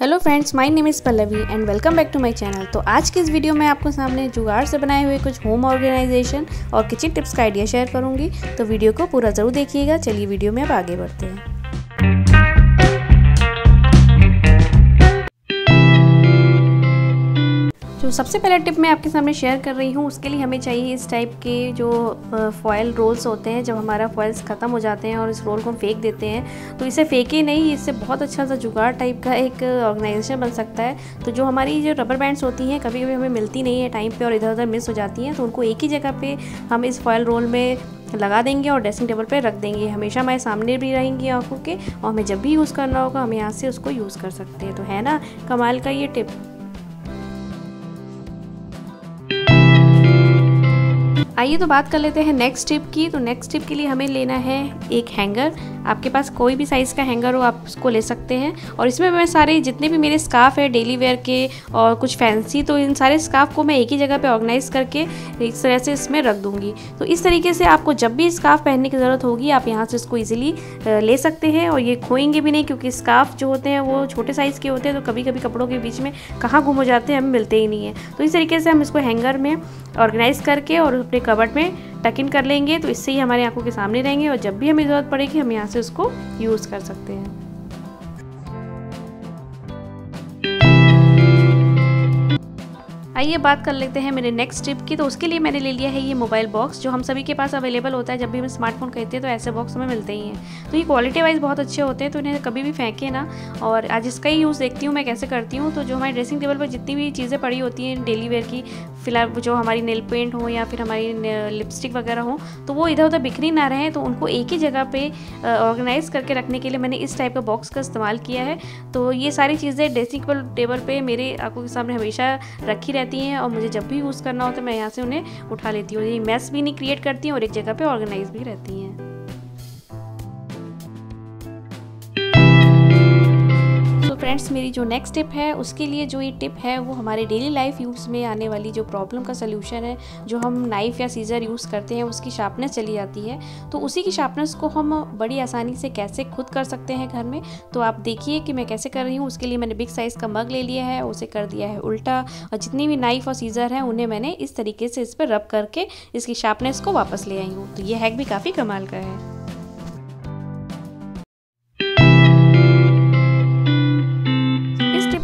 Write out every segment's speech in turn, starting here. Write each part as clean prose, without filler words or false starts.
Hello friends, my name is Pallavi and welcome back to my channel. तो आज के इस वीडियो में आपको सामने जुगाड़ से बनाए हुए कुछ होम ऑर्गेनाइजेशन और किचन टिप्स का आइडिया शेयर करूंगी। तो वीडियो को पूरा ज़रूर देखिएगा। चलिए वीडियो में अब आगे बढ़ते हैं। जो सबसे पहला टिप मैं आपके सामने शेयर कर रही हूँ, उसके लिए हमें चाहिए इस टाइप के जो फॉयल रोल्स होते हैं। जब हमारा फॉयल्स ख़त्म हो जाते हैं और इस रोल को हम फेंक देते हैं तो इसे फेंके नहीं, इससे बहुत अच्छा सा जुगाड़ टाइप का एक ऑर्गेनाइजेशन बन सकता है। तो जो हमारी जो रबर बैंड्स होती हैं कभी कभी हमें मिलती नहीं है टाइम पे और इधर उधर मिस हो जाती हैं, तो उनको एक ही जगह पे हम इस फॉयल रोल में लगा देंगे और ड्रेसिंग टेबल पे रख देंगे। हमेशा हमारे सामने भी रहेंगी आंखों के और हमें जब भी यूज़ करना होगा हम यहाँ से उसको यूज़ कर सकते हैं। तो है ना कमाल का ये टिप। आइए तो बात कर लेते हैं नेक्स्ट टिप की। तो नेक्स्ट टिप के लिए हमें लेना है एक हैंगर। आपके पास कोई भी साइज़ का हैंगर हो आप उसको ले सकते हैं। और इसमें मैं सारे जितने भी मेरे स्कार्फ है डेली वेयर के और कुछ फैंसी, तो इन सारे स्कार्फ को मैं एक ही जगह पे ऑर्गेनाइज करके इस तरह से इसमें रख दूंगी। तो इस तरीके से आपको जब भी स्कार्फ पहनने की ज़रूरत होगी आप यहाँ से इसको ईजिली ले सकते हैं और ये खोएंगे भी नहीं, क्योंकि स्कार्फ जो होते हैं वो छोटे साइज़ के होते हैं, तो कभी कभी कपड़ों के बीच में कहाँ गुम हो जाते हैं, हमें मिलते ही नहीं है। तो इस तरीके से हम इसको हैंगर में ऑर्गेनाइज करके और अपने कबर्ड में टक इन कर लेंगे। तो इससे ही हमारी आंखों के सामने रहेंगे और जब भी हमें ज़रूरत पड़ेगी हम यहाँ से उसको यूज़ कर सकते हैं। आइए बात कर लेते हैं मेरे नेक्स्ट टिप की। तो उसके लिए मैंने ले लिया है ये मोबाइल बॉक्स, जो हम सभी के पास अवेलेबल होता है। जब भी हम स्मार्टफोन खरीदते हैं तो ऐसे बॉक्स हमें मिलते ही हैं। तो ये क्वालिटी वाइज बहुत अच्छे होते हैं, तो इन्हें कभी भी फेंके ना। और आज इसका ही यूज़ देखती हूँ मैं कैसे करती हूँ। तो जो हमारी ड्रेसिंग टेबल पर जितनी भी चीज़ें पड़ी होती हैं डेली वेयर की, फिलहाल जो हमारी नेल पेंट हो या फिर हमारी लिपस्टिक वगैरह हो, तो वो इधर उधर बिखरी ना रहे, तो उनको एक ही जगह पे ऑर्गेनाइज करके रखने के लिए मैंने इस टाइप का बॉक्स का इस्तेमाल किया है। तो ये सारी चीज़ें ड्रेसिंग टेबल पे मेरे आंखों के सामने हमेशा रखी रहती हैं और मुझे जब भी यूज़ करना हो तो मैं यहाँ से उन्हें उठा लेती हूँ। ये मैस भी नहीं क्रिएट करती हैं और एक जगह पे ऑर्गेनाइज भी रहती हैं। फ्रेंड्स, मेरी जो नेक्स्ट टिप है उसके लिए जो ये टिप है वो हमारे डेली लाइफ यूज़ में आने वाली जो प्रॉब्लम का सलूशन है। जो हम नाइफ़ या सीज़र यूज़ करते हैं उसकी शार्पनेस चली जाती है, तो उसी की शार्पनेस को हम बड़ी आसानी से कैसे खुद कर सकते हैं घर में। तो आप देखिए कि मैं कैसे कर रही हूँ। उसके लिए मैंने बिग साइज़ का मग ले लिया है, उसे कर दिया है उल्टा, और जितनी भी नाइफ़ और सीज़र हैं उन्हें मैंने इस तरीके से इस पर रब करके इसकी शार्पनेस को वापस ले आई हूँ। तो ये हैक भी काफ़ी कमाल का है।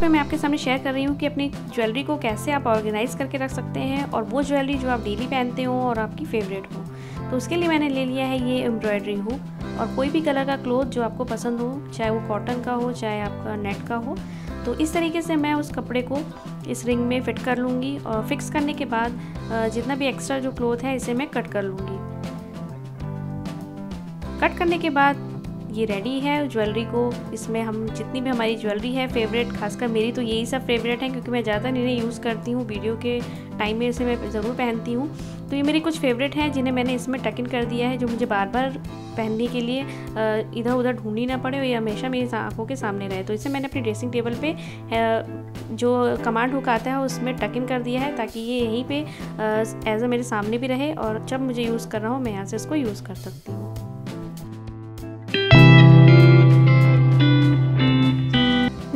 मैं आपके सामने शेयर कर रही हूँ कि अपनी ज्वेलरी को कैसे आप ऑर्गेनाइज करके रख सकते हैं, और वो ज्वेलरी जो आप डेली पहनते हो और आपकी फेवरेट हो। तो उसके लिए मैंने ले लिया है ये एम्ब्रॉयडरी हुक और कोई भी कलर का क्लॉथ जो आपको पसंद हो, चाहे वो कॉटन का हो चाहे आपका नेट का हो। तो इस तरीके से मैं उस कपड़े को इस रिंग में फिट कर लूँगी और फिक्स करने के बाद जितना भी एक्स्ट्रा जो क्लॉथ है इसे मैं कट कर लूँगी। कट करने के बाद ये रेडी है ज्वेलरी को। इसमें हम जितनी भी हमारी ज्वेलरी है फेवरेट, खासकर मेरी तो यही सब फेवरेट है क्योंकि मैं ज़्यादा इन्हें यूज़ करती हूँ, वीडियो के टाइम में इसे मैं ज़रूर पहनती हूँ। तो ये मेरी कुछ फेवरेट हैं जिन्हें मैंने इसमें टक इन कर दिया है, जो मुझे बार बार पहनने के लिए इधर उधर ढूंढनी ना पड़े और ये हमेशा मेरी आंखों के सामने रहे। तो इसे मैंने अपनी ड्रेसिंग टेबल पे जो कमांड हुक आता है उसमें टक इन कर दिया है, ताकि ये यहीं पे एज मेरे सामने भी रहे और जब मुझे यूज़ करना हो मैं यहाँ से इसको यूज़ कर सकती हूँ।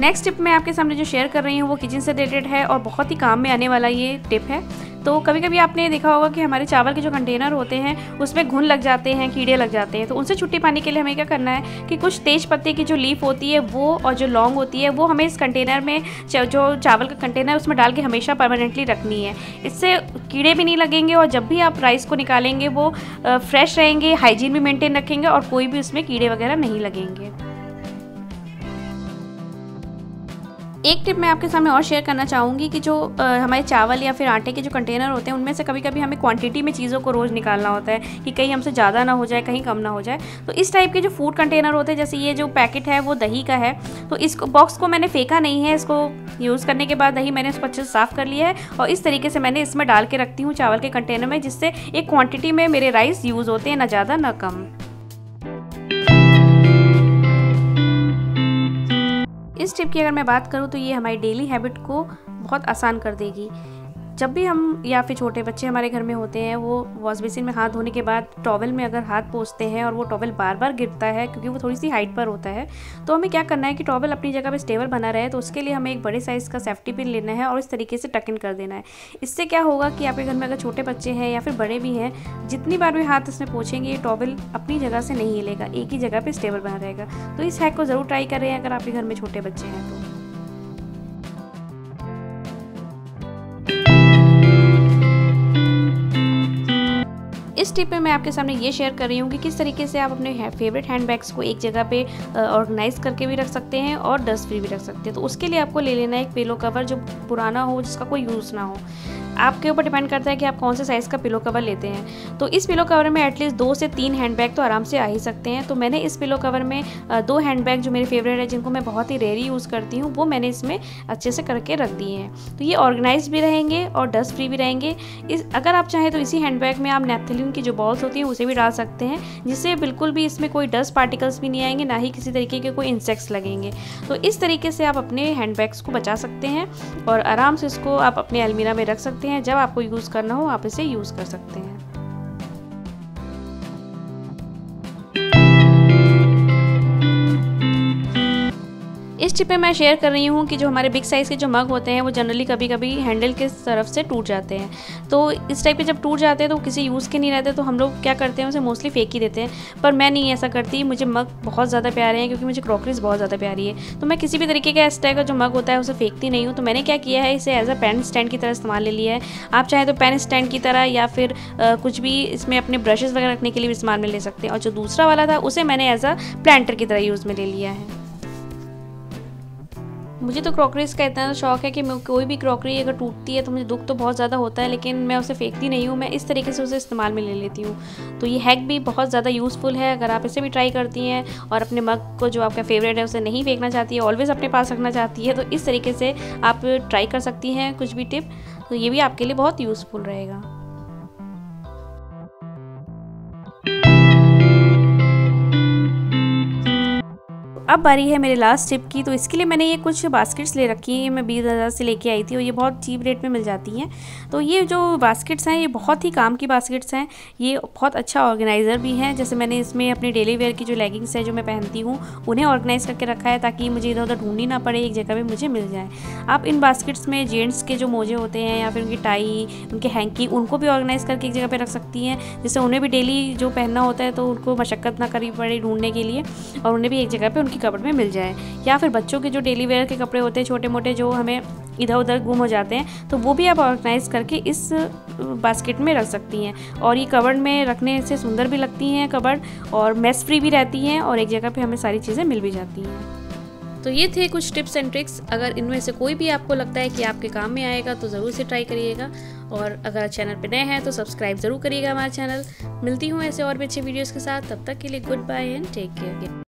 नेक्स्ट टिप मैं आपके सामने जो शेयर कर रही हूँ वो किचन से रिलेटेड है और बहुत ही काम में आने वाला ये टिप है। तो कभी कभी आपने देखा होगा कि हमारे चावल के जो कंटेनर होते हैं उसमें घुन लग जाते हैं, कीड़े लग जाते हैं। तो उनसे छुट्टी पाने के लिए हमें क्या करना है कि कुछ तेज पत्ते की जो लीफ होती है वो और जो लौंग होती है वो हमें इस कंटेनर में, जो चावल का कंटेनर है उसमें डाल के हमेशा परमानेंटली रखनी है। इससे कीड़े भी नहीं लगेंगे और जब भी आप राइस को निकालेंगे वो फ्रेश रहेंगे, हाइजीन भी मेंटेन रखेंगे और कोई भी उसमें कीड़े वगैरह नहीं लगेंगे। एक टिप मैं आपके सामने और शेयर करना चाहूँगी कि जो हमारे चावल या फिर आटे के जो कंटेनर होते हैं उनमें से कभी कभी हमें क्वांटिटी में चीज़ों को रोज़ निकालना होता है कि कहीं हमसे ज़्यादा ना हो जाए, कहीं कम ना हो जाए। तो इस टाइप के जो फूड कंटेनर होते हैं, जैसे ये जो पैकेट है वो दही का है, तो इस बॉक्स को मैंने फेंका नहीं है। इसको यूज़ करने के बाद दही मैंने इसको अच्छे से साफ़ कर लिया है और इस तरीके से मैंने इसमें डाल के रखती हूँ चावल के कंटेनर में, जिससे एक क्वान्टिटी में मेरे राइस यूज़ होते हैं, ना ज़्यादा ना कम। इस टिप की अगर मैं बात करूँ तो ये हमारी डेली हैबिट को बहुत आसान कर देगी। जब भी हम या फिर छोटे बच्चे हमारे घर में होते हैं, वो वॉश बेसिन में हाथ धोने के बाद टॉवल में अगर हाथ पोंछते हैं और वो टॉवल बार बार गिरता है क्योंकि वो थोड़ी सी हाइट पर होता है, तो हमें क्या करना है कि टॉवल अपनी जगह पे स्टेबल बना रहे। तो उसके लिए हमें एक बड़े साइज़ का सेफ्टी पिन लेना है और इस तरीके से टक इन कर देना है। इससे क्या होगा कि आपके घर में अगर छोटे बच्चे हैं या फिर बड़े भी हैं, जितनी बार भी हाथ इसमें पोंछेंगे, ये टॉवल अपनी जगह से नहीं हिलेगा, एक ही जगह पर स्टेबल बना रहेगा। तो इस हैक को ज़रूर ट्राई करें अगर आपके घर में छोटे बच्चे हैं तो। इस टिप में मैं आपके सामने ये शेयर कर रही हूँ कि किस तरीके से आप अपने फेवरेट हैंडबैग्स को एक जगह पे ऑर्गेनाइज करके भी रख सकते हैं और डस्ट फ्री भी रख सकते हैं। तो उसके लिए आपको ले लेना है एक पिलो कवर जो पुराना हो, जिसका कोई यूज़ ना हो। आपके ऊपर डिपेंड करता है कि आप कौन से साइज़ का पिलो कवर लेते हैं। तो इस पिलो कवर में एटलीस्ट 2 से 3 हैंडबैग तो आराम से आ ही सकते हैं। तो मैंने इस पिलो कवर में 2 हैंडबैग जो मेरे फेवरेट है, जिनको मैं बहुत ही रेयरली यूज़ करती हूँ, वो मैंने इसमें अच्छे से करके रख दिए हैं। तो ये ऑर्गेनाइज भी रहेंगे और डस्ट फ्री भी रहेंगे। अगर आप चाहें तो इसी हैंडबैग में आप नैप्थलीन की जो बॉल्स होती हैं उसे भी डाल सकते हैं, जिससे बिल्कुल भी इसमें कोई डस्ट पार्टिकल्स भी नहीं आएंगे, ना ही किसी तरीके के कोई इंसेक्ट्स लगेंगे। तो इस तरीके से आप अपने हैंडबैग्स को बचा सकते हैं और आराम से इसको आप अपने अलमीरा में रख सकते हैं। जब आपको यूज़ करना हो आप इसे यूज़ कर सकते हैं। इस टिप में मैं शेयर कर रही हूँ कि जो हमारे बिग साइज़ के जो मग होते हैं वो जनरली कभी कभी हैंडल के तरफ से टूट जाते हैं। तो इस टाइप के जब टूट जाते हैं तो किसी यूज़ के नहीं रहते, तो हम लोग क्या करते हैं उसे मोस्टली फेंक ही देते हैं। पर मैं नहीं ऐसा करती, मुझे मग बहुत ज़्यादा प्यारे हैं क्योंकि मुझे क्रॉकरीज बहुत ज़्यादा प्यारी है। तो मैं किसी भी तरीके का इस टाइप का जो मग होता है उसे फेंकती नहीं हूँ। तो मैंने क्या किया है, इसे एज अ पेन स्टैंड की तरह इस्तेमाल ले लिया है। आप चाहें तो पेन स्टैंड की तरह या फिर कुछ भी इसमें अपने ब्रशेज़ वगैरह रखने के लिए इस्तेमाल में ले सकते हैं। और जो दूसरा वाला था उसे मैंने एज अ प्लांटर की तरह यूज़ में ले लिया है। मुझे तो क्रॉकरीज का इतना शौक है कि मैं कोई भी क्रॉकरी अगर टूटती है तो मुझे दुख तो बहुत ज़्यादा होता है, लेकिन मैं उसे फेंकती नहीं हूँ, मैं इस तरीके से उसे इस्तेमाल में ले लेती हूँ। तो ये हैक भी बहुत ज़्यादा यूज़फुल है अगर आप इसे भी ट्राई करती हैं और अपने मग को जो आपका फेवरेट है उसे नहीं फेंकना चाहती है, ऑलवेज़ अपने पास रखना चाहती है, तो इस तरीके से आप ट्राई कर सकती हैं कुछ भी टिप। तो ये भी आपके लिए बहुत यूज़फुल रहेगा। अब बारी है मेरे लास्ट टिप की। तो इसके लिए मैंने ये कुछ बास्केट्स ले रखी हैं, ये मैं 20,000 से लेके आई थी और ये बहुत चीप रेट में मिल जाती हैं। तो ये जो बास्केट्स हैं ये बहुत ही काम की बास्केट्स हैं, ये बहुत अच्छा ऑर्गेनाइज़र भी हैं। जैसे मैंने इसमें अपनी डेली वेयर की जो लेगिंग्स है जो मैं पहनती हूँ उन्हें ऑर्गेनाइज़ करके रखा है, ताकि मुझे इधर उधर ढूंढनी ना पड़े, एक जगह पर मुझे मिल जाए। आप इन बास्केट्स में जेंट्स के जो मोजे होते हैं या फिर उनकी टाई, उनके हैंकी, उनको भी ऑर्गेनाइज़ करके एक जगह पर रख सकती हैं, जिससे उन्हें भी डेली जो पहनना होता है तो उनको मशक्क़त ना करनी पड़े ढूंढने के लिए, और उन्हें भी एक जगह पर उनकी कपड़े में मिल जाए। या फिर बच्चों के जो डेली वेयर के कपड़े होते हैं छोटे मोटे, जो हमें इधर उधर गुम हो जाते हैं, तो वो भी आप ऑर्गेनाइज करके इस बास्केट में रख सकती हैं। और ये कबर्ड में रखने से सुंदर भी लगती हैं कबर्ड, और मेस फ्री भी रहती हैं, और एक जगह पे हमें सारी चीज़ें मिल भी जाती हैं। तो ये थे कुछ टिप्स एंड ट्रिक्स। अगर इनमें से कोई भी आपको लगता है कि आपके काम में आएगा तो ज़रूर से ट्राई करिएगा। और अगर चैनल पे नए हैं तो सब्सक्राइब ज़रूर करिएगा हमारा चैनल। मिलती हूँ ऐसे और भी अच्छे वीडियोज़ के साथ, तब तक के लिए goodbye and take care.